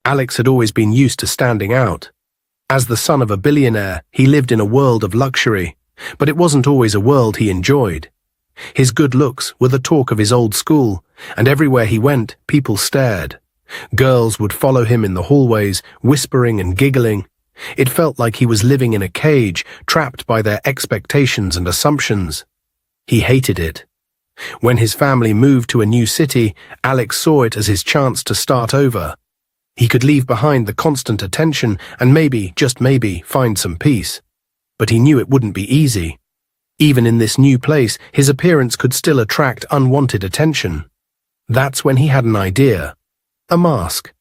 Alex had always been used to standing out. As the son of a billionaire, he lived in a world of luxury, but it wasn't always a world he enjoyed. His good looks were the talk of his old school, and everywhere he went, people stared. Girls would follow him in the hallways, whispering and giggling. It felt like he was living in a cage, trapped by their expectations and assumptions. He hated it. When his family moved to a new city, Alex saw it as his chance to start over. He could leave behind the constant attention and maybe, just maybe, find some peace. But he knew it wouldn't be easy. Even in this new place, his appearance could still attract unwanted attention. That's when he had an idea. A mask.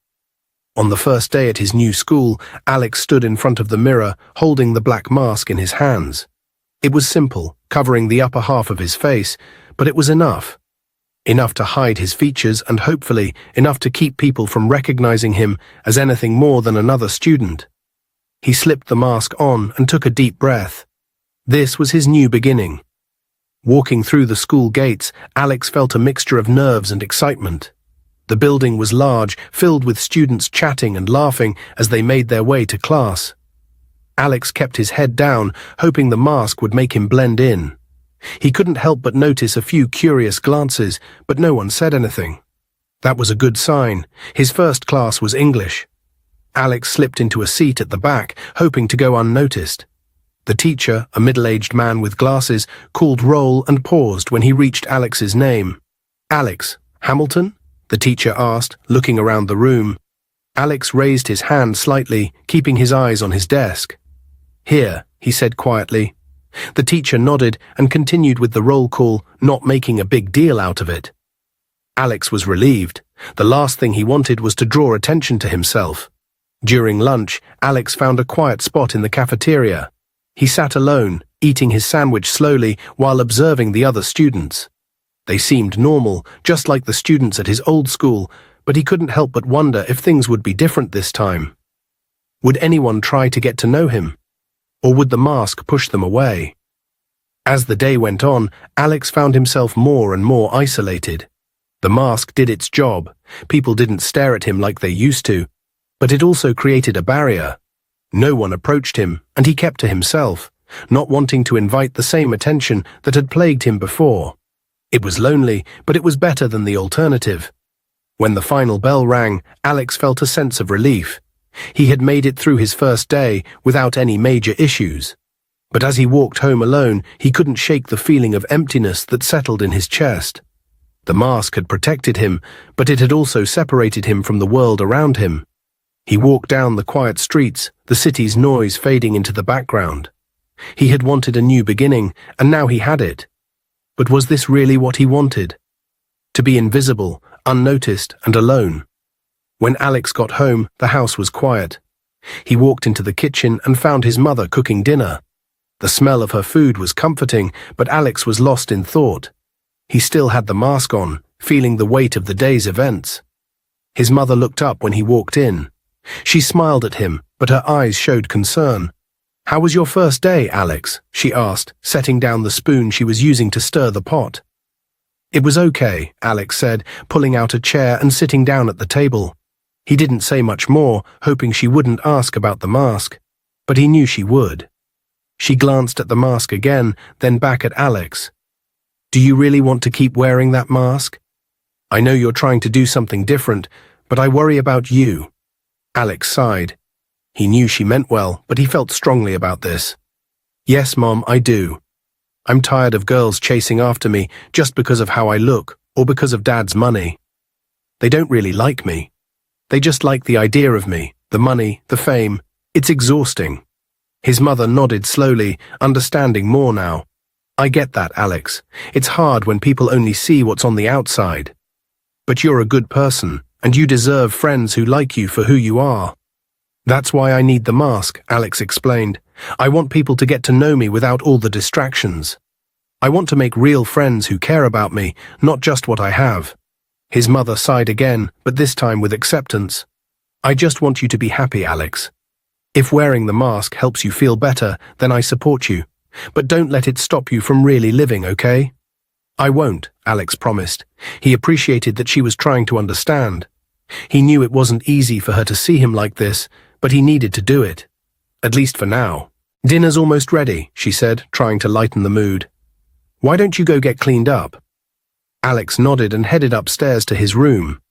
On the first day at his new school, Alex stood in front of the mirror, holding the black mask in his hands. It was simple, covering the upper half of his face, but it was enough. Enough to hide his features and hopefully enough to keep people from recognizing him as anything more than another student. He slipped the mask on and took a deep breath. This was his new beginning. Walking through the school gates, Alex felt a mixture of nerves and excitement. The building was large, filled with students chatting and laughing as they made their way to class. Alex kept his head down, hoping the mask would make him blend in. He couldn't help but notice a few curious glances, but no one said anything. That was a good sign. His first class was English. Alex slipped into a seat at the back, hoping to go unnoticed. The teacher, a middle-aged man with glasses, called roll and paused when he reached Alex's name. "Alex, Hamilton?" the teacher asked, looking around the room. Alex raised his hand slightly, keeping his eyes on his desk. "Here," he said quietly. The teacher nodded and continued with the roll call, not making a big deal out of it. Alex was relieved. The last thing he wanted was to draw attention to himself. During lunch, Alex found a quiet spot in the cafeteria. He sat alone, eating his sandwich slowly while observing the other students. They seemed normal, just like the students at his old school, but he couldn't help but wonder if things would be different this time. Would anyone try to get to know him? Or would the mask push them away? As the day went on, Alex found himself more and more isolated. The mask did its job. People didn't stare at him like they used to, but it also created a barrier. No one approached him, and he kept to himself, not wanting to invite the same attention that had plagued him before. It was lonely, but it was better than the alternative. When the final bell rang, Alex felt a sense of relief. He had made it through his first day without any major issues. But as he walked home alone, he couldn't shake the feeling of emptiness that settled in his chest. The mask had protected him, but it had also separated him from the world around him. He walked down the quiet streets, the city's noise fading into the background. He had wanted a new beginning, and now he had it. But was this really what he wanted? To be invisible, unnoticed, and alone. When Alex got home, the house was quiet. He walked into the kitchen and found his mother cooking dinner. The smell of her food was comforting, but Alex was lost in thought. He still had the mask on, feeling the weight of the day's events. His mother looked up when he walked in. She smiled at him, but her eyes showed concern. "How was your first day, Alex?" she asked, setting down the spoon she was using to stir the pot. "It was okay," Alex said, pulling out a chair and sitting down at the table. He didn't say much more, hoping she wouldn't ask about the mask. But he knew she would. She glanced at the mask again, then back at Alex. "Do you really want to keep wearing that mask? I know you're trying to do something different, but I worry about you." Alex sighed. He knew she meant well, but he felt strongly about this. "Yes, Mom, I do. I'm tired of girls chasing after me just because of how I look or because of Dad's money. They don't really like me. They just like the idea of me, the money, the fame. It's exhausting." His mother nodded slowly, understanding more now. "I get that, Alex. It's hard when people only see what's on the outside. But you're a good person, and you deserve friends who like you for who you are." "That's why I need the mask," Alex explained. "I want people to get to know me without all the distractions. I want to make real friends who care about me, not just what I have." His mother sighed again, but this time with acceptance. "I just want you to be happy, Alex. If wearing the mask helps you feel better, then I support you. But don't let it stop you from really living, okay?" "I won't," Alex promised. He appreciated that she was trying to understand. He knew it wasn't easy for her to see him like this, but he needed to do it. At least for now. "Dinner's almost ready," she said, trying to lighten the mood. "Why don't you go get cleaned up?" Alex nodded and headed upstairs to his room.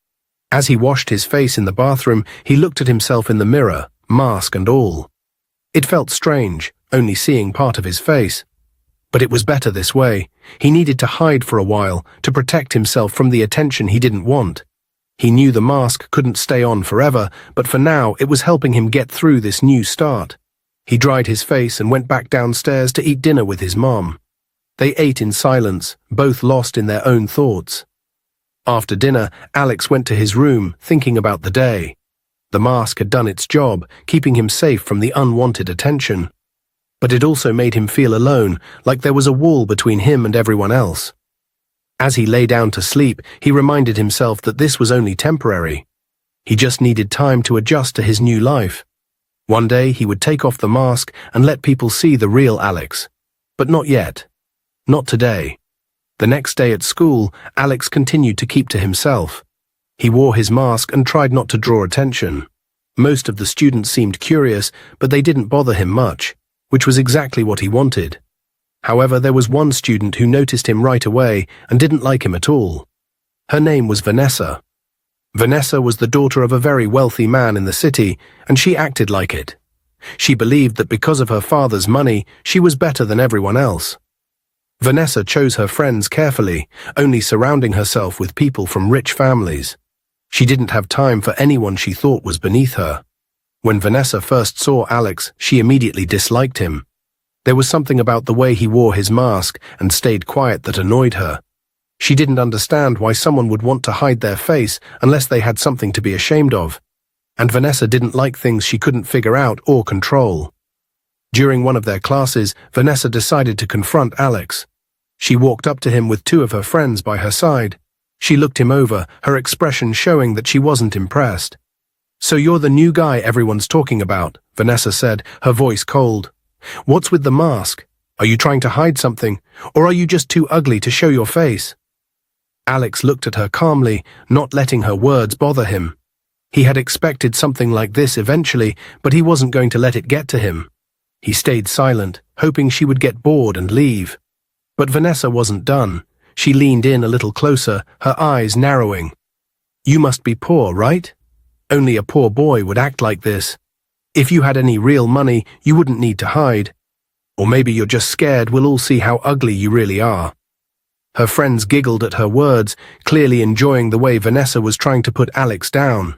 As he washed his face in the bathroom, he looked at himself in the mirror, mask and all. It felt strange, only seeing part of his face. But it was better this way. He needed to hide for a while, to protect himself from the attention he didn't want. He knew the mask couldn't stay on forever, but for now it was helping him get through this new start. He dried his face and went back downstairs to eat dinner with his mom. They ate in silence, both lost in their own thoughts. After dinner, Alex went to his room, thinking about the day. The mask had done its job, keeping him safe from the unwanted attention. But it also made him feel alone, like there was a wall between him and everyone else. As he lay down to sleep, he reminded himself that this was only temporary. He just needed time to adjust to his new life. One day he would take off the mask and let people see the real Alex. But not yet. Not today. The next day at school, Alex continued to keep to himself. He wore his mask and tried not to draw attention. Most of the students seemed curious, but they didn't bother him much, which was exactly what he wanted. However, there was one student who noticed him right away and didn't like him at all. Her name was Vanessa. Vanessa was the daughter of a very wealthy man in the city, and she acted like it. She believed that because of her father's money, she was better than everyone else. Vanessa chose her friends carefully, only surrounding herself with people from rich families. She didn't have time for anyone she thought was beneath her. When Vanessa first saw Alex, she immediately disliked him. There was something about the way he wore his mask and stayed quiet that annoyed her. She didn't understand why someone would want to hide their face unless they had something to be ashamed of. And Vanessa didn't like things she couldn't figure out or control. During one of their classes, Vanessa decided to confront Alex. She walked up to him with two of her friends by her side. She looked him over, her expression showing that she wasn't impressed. "So you're the new guy everyone's talking about," Vanessa said, her voice cold. "What's with the mask? Are you trying to hide something, or are you just too ugly to show your face?" Alex looked at her calmly, not letting her words bother him. He had expected something like this eventually, but he wasn't going to let it get to him. He stayed silent, hoping she would get bored and leave. But Vanessa wasn't done. She leaned in a little closer, her eyes narrowing. "You must be poor, right? Only a poor boy would act like this. If you had any real money, you wouldn't need to hide. Or maybe you're just scared we'll all see how ugly you really are." Her friends giggled at her words, clearly enjoying the way Vanessa was trying to put Alex down.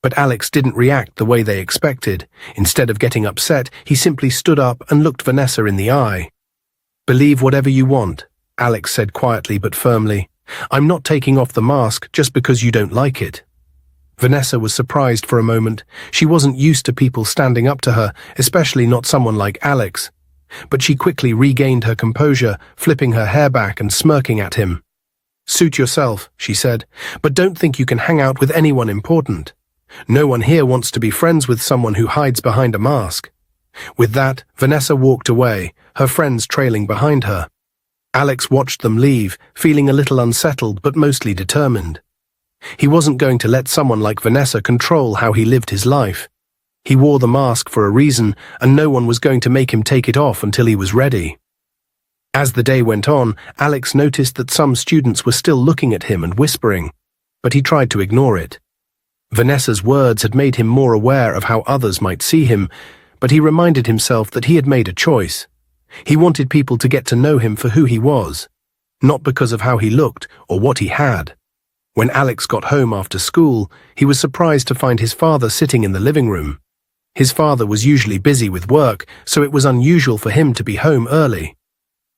But Alex didn't react the way they expected. Instead of getting upset, he simply stood up and looked Vanessa in the eye. "Believe whatever you want," Alex said quietly but firmly. "I'm not taking off the mask just because you don't like it." Vanessa was surprised for a moment. She wasn't used to people standing up to her, especially not someone like Alex. But she quickly regained her composure, flipping her hair back and smirking at him. "Suit yourself," she said, "but don't think you can hang out with anyone important. No one here wants to be friends with someone who hides behind a mask." With that, Vanessa walked away, her friends trailing behind her. Alex watched them leave, feeling a little unsettled but mostly determined. He wasn't going to let someone like Vanessa control how he lived his life. He wore the mask for a reason, and no one was going to make him take it off until he was ready. As the day went on, Alex noticed that some students were still looking at him and whispering, but he tried to ignore it. Vanessa's words had made him more aware of how others might see him, but he reminded himself that he had made a choice. He wanted people to get to know him for who he was, not because of how he looked or what he had. When Alex got home after school, he was surprised to find his father sitting in the living room. His father was usually busy with work, so it was unusual for him to be home early.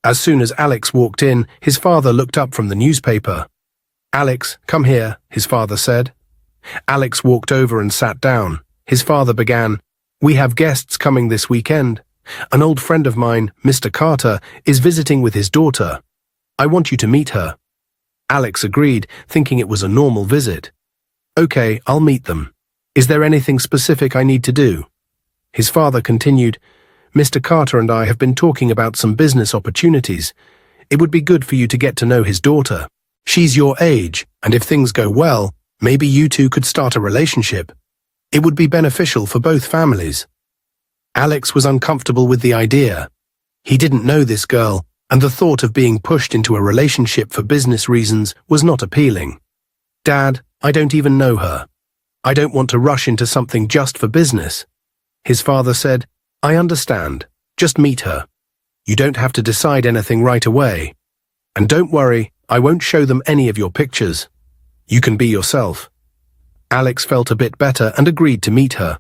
As soon as Alex walked in, his father looked up from the newspaper. "Alex, come here," his father said. Alex walked over and sat down. His father began, "We have guests coming this weekend. An old friend of mine, Mr. Carter, is visiting with his daughter. I want you to meet her." Alex agreed, thinking it was a normal visit. "Okay, I'll meet them. Is there anything specific I need to do?" His father continued, "Mr. Carter and I have been talking about some business opportunities. It would be good for you to get to know his daughter. She's your age, and if things go well, Maybe you two could start a relationship. It would be beneficial for both families. Alex was uncomfortable with the idea. He didn't know this girl, and the thought of being pushed into a relationship for business reasons was not appealing. Dad, I don't even know her. I don't want to rush into something just for business. His father said, I understand. Just meet her. You don't have to decide anything right away. And don't worry, I won't show them any of your pictures. You can be yourself. Alex felt a bit better and agreed to meet her.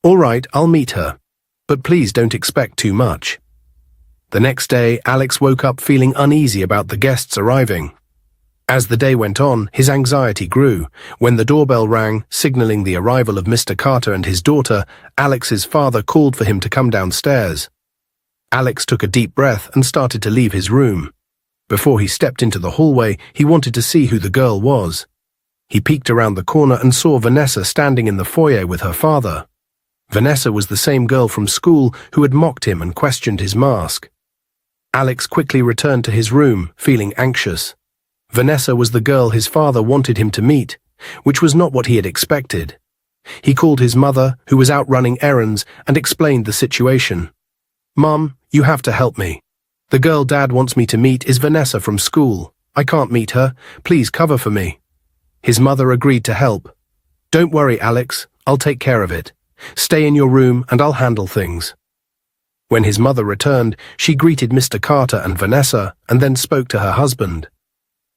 All right, I'll meet her. But please don't expect too much. The next day, Alex woke up feeling uneasy about the guests arriving. As the day went on, his anxiety grew. When the doorbell rang, signaling the arrival of Mr. Carter and his daughter, Alex's father called for him to come downstairs. Alex took a deep breath and started to leave his room. Before he stepped into the hallway, he wanted to see who the girl was. He peeked around the corner and saw Vanessa standing in the foyer with her father. Vanessa was the same girl from school who had mocked him and questioned his mask. Alex quickly returned to his room, feeling anxious. Vanessa was the girl his father wanted him to meet, which was not what he had expected. He called his mother, who was out running errands, and explained the situation. Mom, you have to help me. The girl Dad wants me to meet is Vanessa from school. I can't meet her. Please cover for me. His mother agreed to help. Don't worry, Alex. I'll take care of it. Stay in your room and I'll handle things. When his mother returned, she greeted Mr. Carter and Vanessa and then spoke to her husband.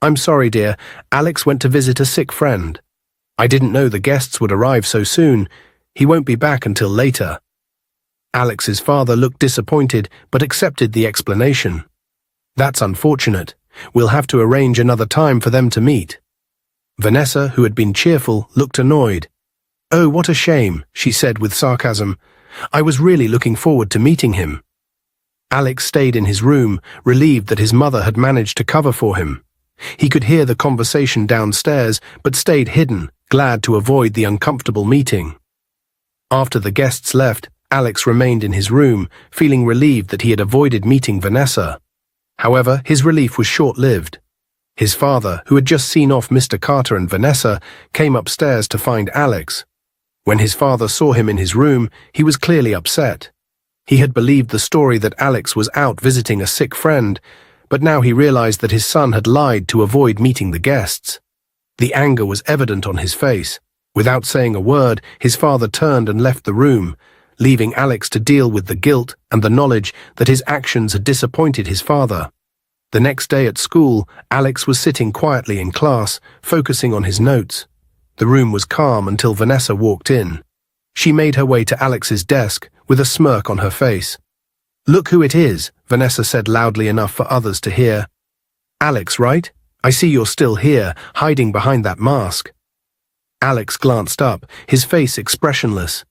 I'm sorry, dear. Alex went to visit a sick friend. I didn't know the guests would arrive so soon. He won't be back until later. Alex's father looked disappointed but accepted the explanation. That's unfortunate. We'll have to arrange another time for them to meet. Vanessa, who had been cheerful, looked annoyed. Oh, what a shame, she said with sarcasm. I was really looking forward to meeting him. Alex stayed in his room, relieved that his mother had managed to cover for him. He could hear the conversation downstairs, but stayed hidden, glad to avoid the uncomfortable meeting. After the guests left, Alex remained in his room, feeling relieved that he had avoided meeting Vanessa. However, his relief was short-lived. His father, who had just seen off Mr. Carter and Vanessa, came upstairs to find Alex. When his father saw him in his room, he was clearly upset. He had believed the story that Alex was out visiting a sick friend, but now he realized that his son had lied to avoid meeting the guests. The anger was evident on his face. Without saying a word, his father turned and left the room, leaving Alex to deal with the guilt and the knowledge that his actions had disappointed his father. The next day at school, Alex was sitting quietly in class, focusing on his notes. The room was calm until Vanessa walked in. She made her way to Alex's desk with a smirk on her face. Look who it is, Vanessa said loudly enough for others to hear. Alex, right? I see you're still here, hiding behind that mask. Alex glanced up, his face expressionless.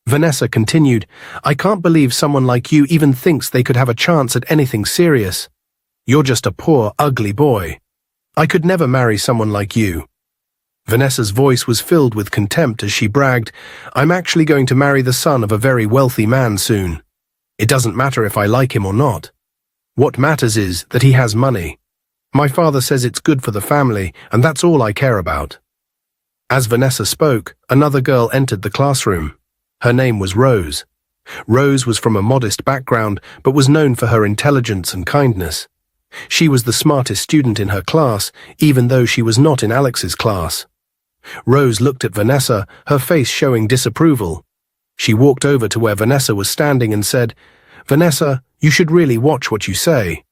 Vanessa continued, I can't believe someone like you even thinks they could have a chance at anything serious. You're just a poor, ugly boy. I could never marry someone like you. Vanessa's voice was filled with contempt as she bragged, I'm actually going to marry the son of a very wealthy man soon. It doesn't matter if I like him or not. What matters is that he has money. My father says it's good for the family, and that's all I care about. As Vanessa spoke, another girl entered the classroom. Her name was Rose. Rose was from a modest background, but was known for her intelligence and kindness. She was the smartest student in her class, even though she was not in Alex's class. Rose looked at Vanessa, her face showing disapproval. She walked over to where Vanessa was standing and said, Vanessa, you should really watch what you say.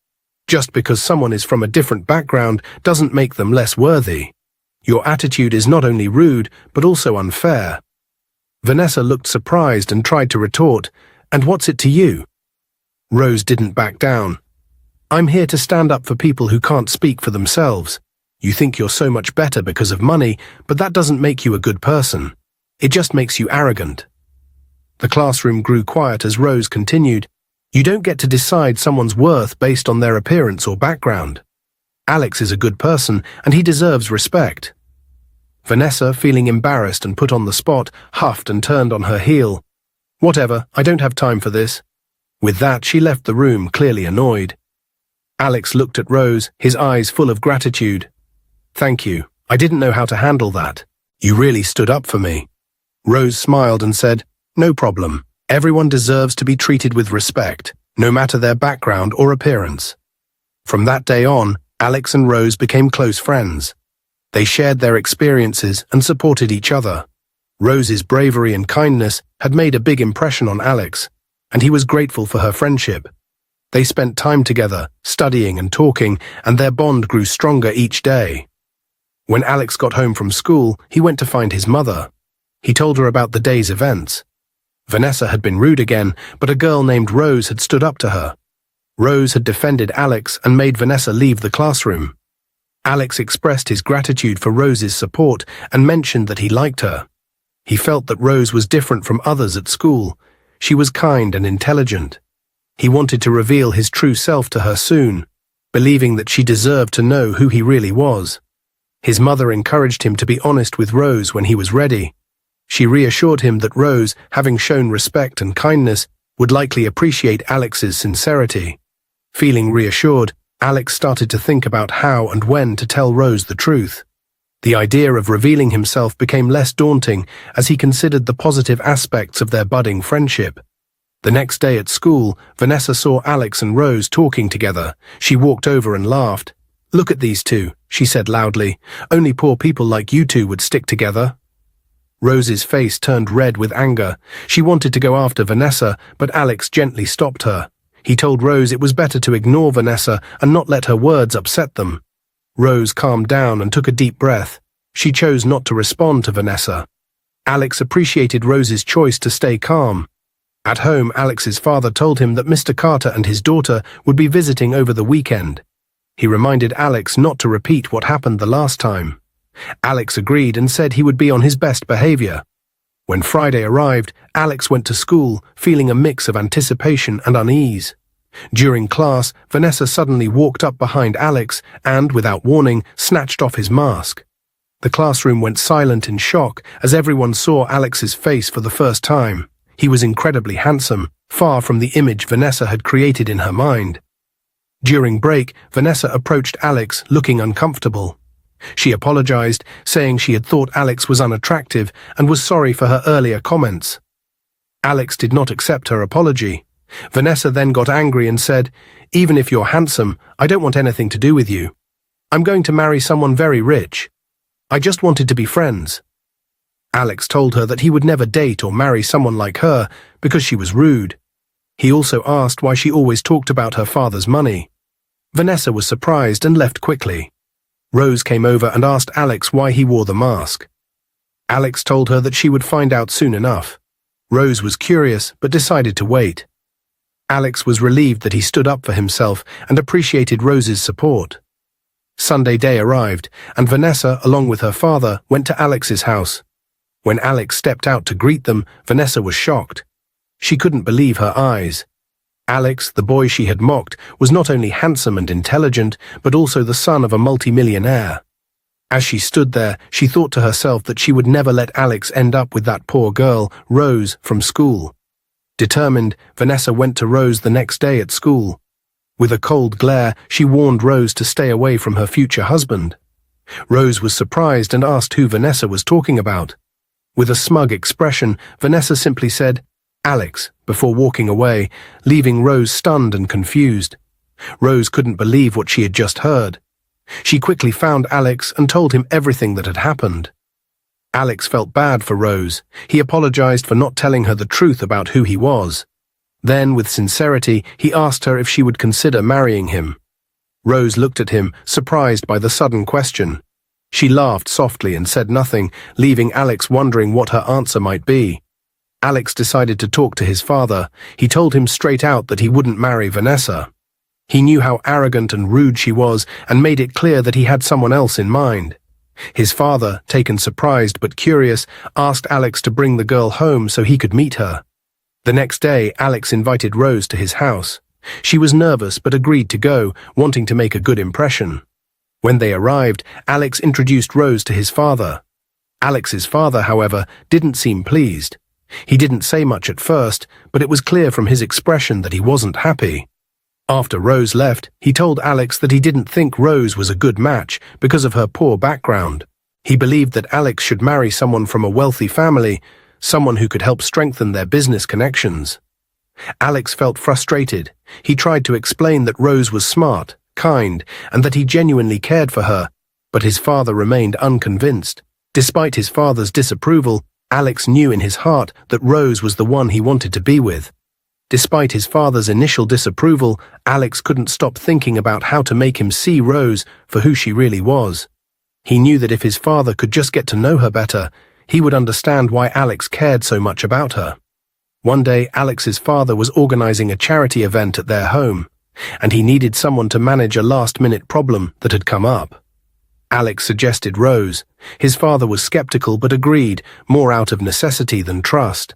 Just because someone is from a different background doesn't make them less worthy. Your attitude is not only rude, but also unfair. Vanessa looked surprised and tried to retort, and what's it to you? Rose didn't back down. I'm here to stand up for people who can't speak for themselves. You think you're so much better because of money, but that doesn't make you a good person. It just makes you arrogant. The classroom grew quiet as Rose continued, You don't get to decide someone's worth based on their appearance or background. Alex is a good person, and he deserves respect. Vanessa, feeling embarrassed and put on the spot, huffed and turned on her heel. Whatever, I don't have time for this. With that, she left the room, clearly annoyed. Alex looked at Rose, his eyes full of gratitude. Thank you. I didn't know how to handle that. You really stood up for me." Rose smiled and said, "No problem. Everyone deserves to be treated with respect, no matter their background or appearance." From that day on, Alex and Rose became close friends. They shared their experiences and supported each other. Rose's bravery and kindness had made a big impression on Alex, and he was grateful for her friendship. They spent time together, studying and talking, and their bond grew stronger each day. When Alex got home from school, he went to find his mother. He told her about the day's events. Vanessa had been rude again, but a girl named Rose had stood up to her. Rose had defended Alex and made Vanessa leave the classroom. Alex expressed his gratitude for Rose's support and mentioned that he liked her. He felt that Rose was different from others at school. She was kind and intelligent. He wanted to reveal his true self to her soon, believing that she deserved to know who he really was. His mother encouraged him to be honest with Rose when he was ready. She reassured him that Rose, having shown respect and kindness, would likely appreciate Alex's sincerity. Feeling reassured, Alex started to think about how and when to tell Rose the truth. The idea of revealing himself became less daunting as he considered the positive aspects of their budding friendship. The next day at school, Vanessa saw Alex and Rose talking together. She walked over and laughed. "Look at these two," she said loudly. "Only poor people like you two would stick together." Rose's face turned red with anger. She wanted to go after Vanessa, but Alex gently stopped her. He told Rose it was better to ignore Vanessa and not let her words upset them. Rose calmed down and took a deep breath. She chose not to respond to Vanessa. Alex appreciated Rose's choice to stay calm. At home, Alex's father told him that Mr. Carter and his daughter would be visiting over the weekend. He reminded Alex not to repeat what happened the last time. Alex agreed and said he would be on his best behavior. When Friday arrived, Alex went to school, feeling a mix of anticipation and unease. During class, Vanessa suddenly walked up behind Alex and, without warning, snatched off his mask. The classroom went silent in shock as everyone saw Alex's face for the first time. He was incredibly handsome, far from the image Vanessa had created in her mind. During break, Vanessa approached Alex, looking uncomfortable. She apologized, saying she had thought Alex was unattractive and was sorry for her earlier comments. Alex did not accept her apology. Vanessa then got angry and said, "Even if you're handsome, I don't want anything to do with you. I'm going to marry someone very rich. I just wanted to be friends." Alex told her that he would never date or marry someone like her because she was rude. He also asked why she always talked about her father's money. Vanessa was surprised and left quickly. Rose came over and asked Alex why he wore the mask. Alex told her that she would find out soon enough. Rose was curious but decided to wait. Alex was relieved that he stood up for himself and appreciated Rose's support. Sunday day arrived, and Vanessa, along with her father, went to Alex's house. When Alex stepped out to greet them, Vanessa was shocked. She couldn't believe her eyes. Alex, the boy she had mocked, was not only handsome and intelligent, but also the son of a multimillionaire. As she stood there, she thought to herself that she would never let Alex end up with that poor girl, Rose, from school. Determined, Vanessa went to Rose the next day at school. With a cold glare, she warned Rose to stay away from her future husband. Rose was surprised and asked who Vanessa was talking about. With a smug expression, Vanessa simply said, "Alex," before walking away, leaving Rose stunned and confused. Rose couldn't believe what she had just heard. She quickly found Alex and told him everything that had happened. Alex felt bad for Rose. He apologized for not telling her the truth about who he was. Then, with sincerity, he asked her if she would consider marrying him. Rose looked at him, surprised by the sudden question. She laughed softly and said nothing, leaving Alex wondering what her answer might be. Alex decided to talk to his father. He told him straight out that he wouldn't marry Vanessa. He knew how arrogant and rude she was and made it clear that he had someone else in mind. His father, taken surprised but curious, asked Alex to bring the girl home so he could meet her. The next day, Alex invited Rose to his house. She was nervous but agreed to go, wanting to make a good impression. When they arrived, Alex introduced Rose to his father. Alex's father, however, didn't seem pleased. He didn't say much at first, but it was clear from his expression that he wasn't happy. After Rose left, he told Alex that he didn't think Rose was a good match because of her poor background. He believed that Alex should marry someone from a wealthy family, someone who could help strengthen their business connections. Alex felt frustrated. He tried to explain that Rose was smart, kind, and that he genuinely cared for her, but his father remained unconvinced. Despite his father's disapproval, Alex knew in his heart that Rose was the one he wanted to be with. Despite his father's initial disapproval, Alex couldn't stop thinking about how to make him see Rose for who she really was. He knew that if his father could just get to know her better, he would understand why Alex cared so much about her. One day, Alex's father was organizing a charity event at their home, and he needed someone to manage a last-minute problem that had come up. Alex suggested Rose. His father was skeptical but agreed, more out of necessity than trust.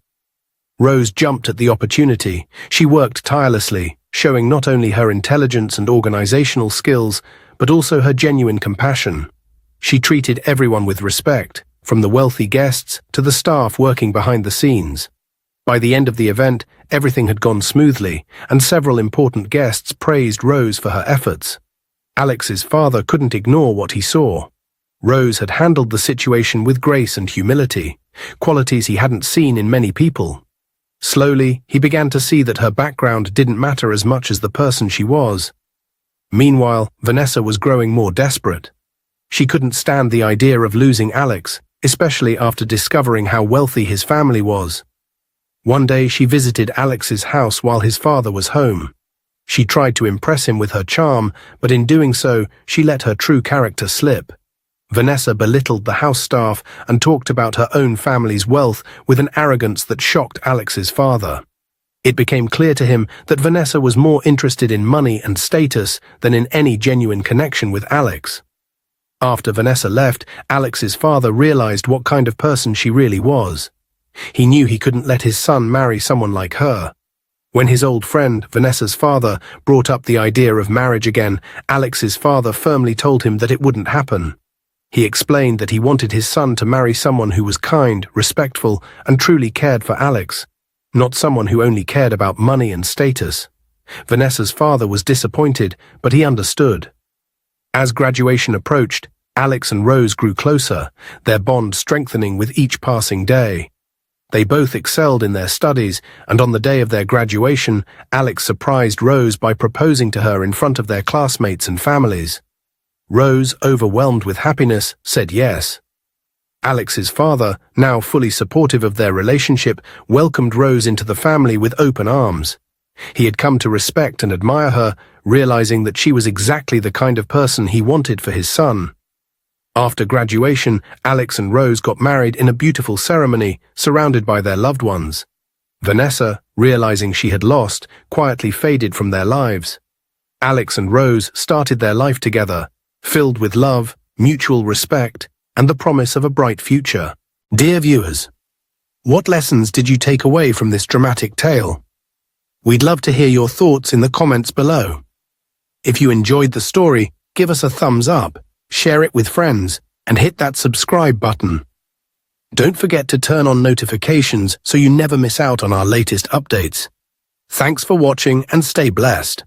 Rose jumped at the opportunity. She worked tirelessly, showing not only her intelligence and organizational skills, but also her genuine compassion. She treated everyone with respect, from the wealthy guests to the staff working behind the scenes. By the end of the event, everything had gone smoothly, and several important guests praised Rose for her efforts. Alex's father couldn't ignore what he saw. Rose had handled the situation with grace and humility, qualities he hadn't seen in many people. Slowly, he began to see that her background didn't matter as much as the person she was. Meanwhile, Vanessa was growing more desperate. She couldn't stand the idea of losing Alex, especially after discovering how wealthy his family was. One day she visited Alex's house while his father was home. She tried to impress him with her charm, but in doing so, she let her true character slip. Vanessa belittled the house staff and talked about her own family's wealth with an arrogance that shocked Alex's father. It became clear to him that Vanessa was more interested in money and status than in any genuine connection with Alex. After Vanessa left, Alex's father realized what kind of person she really was. He knew he couldn't let his son marry someone like her. When his old friend, Vanessa's father, brought up the idea of marriage again, Alex's father firmly told him that it wouldn't happen. He explained that he wanted his son to marry someone who was kind, respectful, and truly cared for Alex, not someone who only cared about money and status. Vanessa's father was disappointed, but he understood. As graduation approached, Alex and Rose grew closer, their bond strengthening with each passing day. They both excelled in their studies, and on the day of their graduation, Alex surprised Rose by proposing to her in front of their classmates and families. Rose, overwhelmed with happiness, said yes. Alex's father, now fully supportive of their relationship, welcomed Rose into the family with open arms. He had come to respect and admire her, realizing that she was exactly the kind of person he wanted for his son. After graduation, Alex and Rose got married in a beautiful ceremony, surrounded by their loved ones. Vanessa, realizing she had lost, quietly faded from their lives. Alex and Rose started their life together, filled with love, mutual respect, and the promise of a bright future. Dear viewers, what lessons did you take away from this dramatic tale? We'd love to hear your thoughts in the comments below. If you enjoyed the story, give us a thumbs up, share it with friends, and hit that subscribe button. Don't forget to turn on notifications so you never miss out on our latest updates. Thanks for watching and stay blessed.